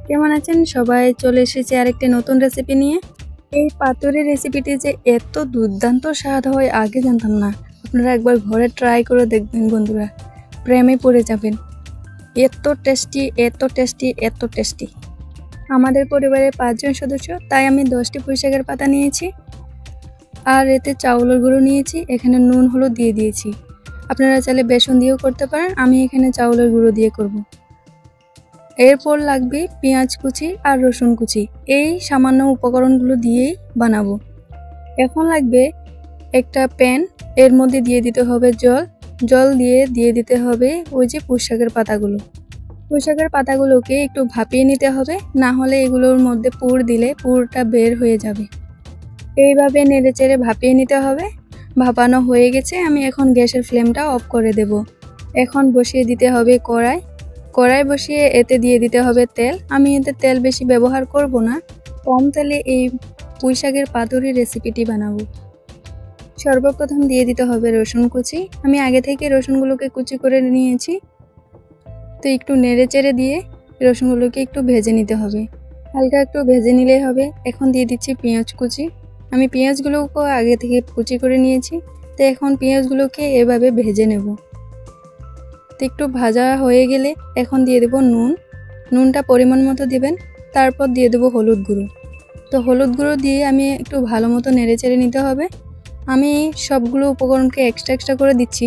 কেমন আছেন সবাই? চলে এসেছি আরেকটি নতুন রেসিপি নিয়ে। এই পাতুরি রেসিপিটি যে এত দুর্দান্ত স্বাদ হয় আগে জানতাম না। আপনারা একবার ঘরে ট্রাই করে দেখবেন বন্ধুরা, প্রেমে পড়ে যাবেন। এত টেস্টি, এত টেস্টি, এত টেস্টি। আমাদের পরিবারে 5 জন সদস্য, তাই আমি 10টি পুঁইশাকের পাতা নিয়েছি আর এতে চাউলের গুঁড়ো নিয়েছি। এখানে নুন হলুদ দিয়ে দিয়েছি। আপনারা চাইলে বেসন দিয়েও করতে পারেন, আমি এখানে চাউলের গুঁড়ো দিয়ে করব। এরপর লাগবে পেঁয়াজ কুচি আর রসুন কুচি। এই সামান্য উপকরণগুলো দিয়েই বানাবো। এখন লাগবে একটা প্যান, এর মধ্যে দিয়ে দিতে হবে জল দিয়ে দিতে হবে ওই যে পুঁইশাকের পাতাগুলো। পুঁইশাকের পাতাগুলোকে একটু ভাপিয়ে নিতে হবে, না হলে এগুলোর মধ্যে পুর দিলে পুরটা বের হয়ে যাবে। এইভাবে নেড়েচেড়ে ভাপিয়ে নিতে হবে। ভাপানো হয়ে গেছে, আমি এখন গ্যাসের ফ্লেমটা অফ করে দেব। এখন বসিয়ে দিতে হবে কড়াই বসিয়ে এতে দিয়ে দিতে হবে তেল। আমি এতে তেল বেশি ব্যবহার করব না, কম তেলে এই পুঁইশাকের পাতুরি রেসিপিটি বানাবো। সর্বপ্রথম দিয়ে দিতে হবে রসুন কুচি। আমি আগে থেকে রসুনগুলোকে কুচি করে নিয়েছি, তো একটু নেড়ে চেড়ে দিয়ে রসুনগুলোকে একটু ভেজে নিতে হবে। হালকা একটু ভেজে নিলেই হবে। এখন দিয়ে দিচ্ছি পেঁয়াজ কুচি। আমি পেঁয়াজগুলোকে আগে থেকে কুচি করে নিয়েছি, তো এখন পেঁয়াজগুলোকে এভাবে ভেজে নেব। তো একটু ভাজা হয়ে গেলে এখন দিয়ে দেব নুনটা পরিমাণ মতো দিবেন। তারপর দিয়ে দেব হলুদ গুঁড়ো। তো হলুদ গুঁড়ো দিয়ে আমি একটু ভালো মতো নেড়ে চেড়ে নিতে হবে। আমি সবগুলো উপকরণকে এক্সট্রা করে দিচ্ছি।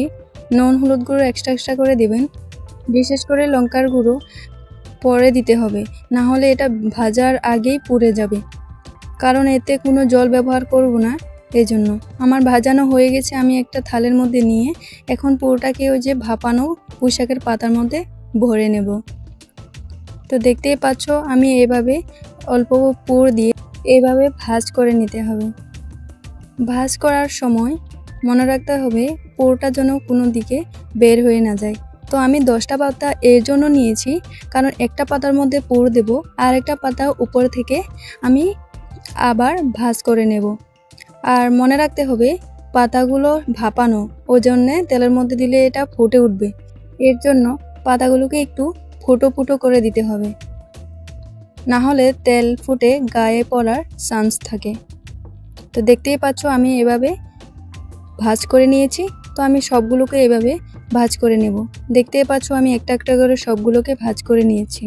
নুন হলুদ গুঁড়ো এক্সট্রা করে দিবেন। বিশেষ করে লঙ্কার গুঁড়ো পরে দিতে হবে, না হলে এটা ভাজার আগেই পুড়ে যাবে। কারণ এতে কোনো জল ব্যবহার করব না, এই জন্য। আমার ভাজানো হয়ে গেছে, আমি একটা থালের মধ্যে নিয়ে এখন পুরোটাকে ওই যে ভাপানো পুঁইশাকের পাতার মধ্যে ভরে নেব। তো দেখতেই পাচ্ছ আমি এভাবে অল্প পুর দিয়ে এভাবে ভাজ করে নিতে হবে। ভাজ করার সময় মনে রাখতে হবে পুরটা যেন কোনো দিকে বের হয়ে না যায়। তো আমি 10টা পাতা এর জন্য নিয়েছি, কারণ একটা পাতার মধ্যে পুর দেব আর একটা পাতা উপর থেকে আমি আবার ভাজ করে নেব। আর মনে রাখতে হবে পাতাগুলো ভাপানো, ওই জন্যে তেলের মধ্যে দিলে এটা ফুটে উঠবে। এর জন্য পাতাগুলোকে একটু ফুটো করে দিতে হবে, না হলে তেল ফুটে গায়ে পড়ার চান্স থাকে। তো দেখতেই পাচ্ছ আমি এভাবে ভাজ করে নিয়েছি। তো আমি সবগুলোকে এভাবে ভাজ করে নেব। দেখতেই পাচ্ছ আমি একটা করে সবগুলোকে ভাজ করে নিয়েছি।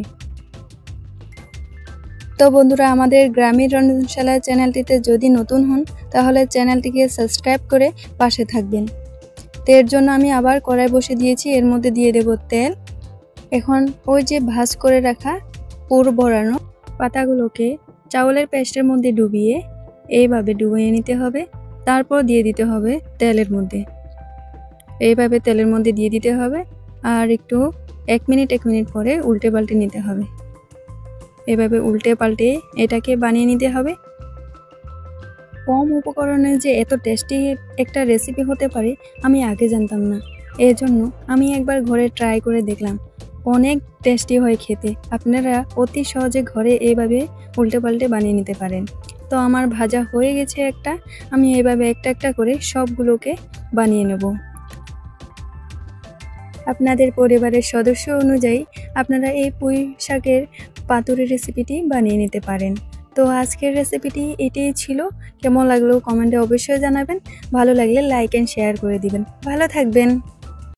তো বন্ধুরা, আমাদের গ্রামীণ রন্ধনশালা চ্যানেলটিতে যদি নতুন হন তাহলে চ্যানেলটিকে সাবস্ক্রাইব করে পাশে থাকবেন। তো এর জন্য আমি আবার কড়াই বসে দিয়েছি, এর মধ্যে দিয়ে দেব তেল। এখন ওই যে ভাজ করে রাখা পুর ভরানো পাতাগুলোকে চাউলের পেস্টের মধ্যে ডুবিয়ে এইভাবে ডুবিয়ে নিতে হবে। তারপর দিয়ে দিতে হবে তেলের মধ্যে। এইভাবে তেলের মধ্যে দিয়ে দিতে হবে আর একটু 1 মিনিট পরে উল্টে পাল্টে নিতে হবে। এভাবে উল্টে পাল্টে এটাকে বানিয়ে নিতে হবে। কম উপকরণে যে এত টেস্টি একটা রেসিপি হতে পারে আমি আগে জানতাম না। এর জন্য আমি একবার ঘরে ট্রাই করে দেখলাম, অনেক টেস্টি হয় খেতে। আপনারা অতি সহজে ঘরে এইভাবে উল্টে পাল্টে বানিয়ে নিতে পারেন। তো আমার ভাজা হয়ে গেছে একটা, আমি এইভাবে একটা করে সবগুলোকে বানিয়ে নেব। আপনাদের পরিবারের সদস্য অনুযায়ী আপনারা এই পুঁইশাকের পাতুরি রেসিপিটি বানিয়ে নিতে পারেন। তো আজকের রেসিপিটি এটাই ছিল। কেমন লাগলো কমেন্টে অবশ্যই জানাবেন। ভালো লাগলে লাইক অ্যান্ড শেয়ার করে দিবেন। ভালো থাকবেন।